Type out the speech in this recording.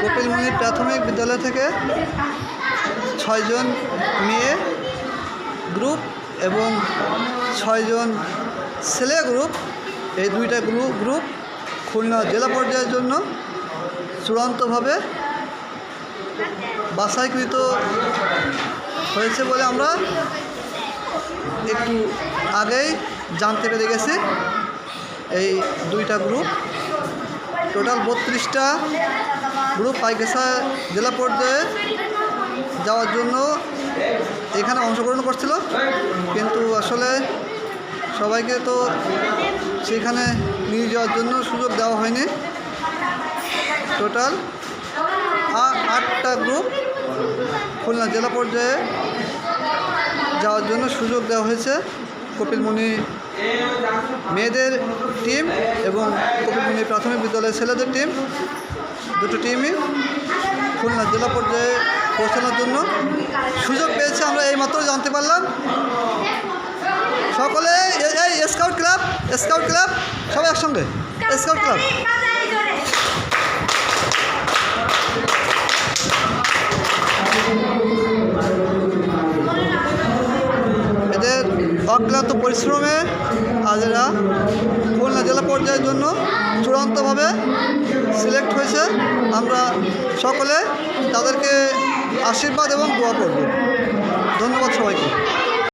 কপিলমুনি প্রাথমিক বিদ্যালয় থেকে 6 জন মেয়ে গ্রুপ এবং 6 জন ছেলে গ্রুপ, এই দুইটা গ্রুপ খুলনা জেলা পর্যায়ের জন্য চূড়ান্তভাবে বাছাইকৃত হয়েছে বলে আমরা একটু আগেই জানতে পেরে গেছি। এই দুইটা গ্রুপ টোটাল 32টা গ্রুপ পাইকেছা জেলা পর্যায়ে যাওয়ার জন্য এখানে অংশগ্রহণ করছিল, কিন্তু আসলে সবাইকে তো সেখানে নিয়ে যাওয়ার জন্য সুযোগ দেওয়া হয়নি। টোটাল 8টা গ্রুপ খুলনা জেলা পর্যায়ে যাওয়ার জন্য সুযোগ দেওয়া হয়েছে। কপিলমুনি মেয়েদের টিম এবং কপিলমুনি প্রাথমিক বিদ্যালয়ের ছেলেদের টিম, দুটো টিমই খুলনা জেলা পর্যায়ে পৌঁছানোর জন্য সুযোগ পেয়েছে। আমরা এইমাত্র জানতে পারলাম। সকলে এই স্কাউট ক্লাব সবাই একসঙ্গে স্কাউট ক্লাব। এদের অক্লান্ত পরিশ্রমে আজ এরা খুলনা জেলা পর্যায়ের জন্য চূড়ান্তভাবে সিলেক্ট হয়েছে। আমরা সকলে তাদেরকে আশীর্বাদ এবং দোয়া করব। ধন্যবাদ সবাইকে।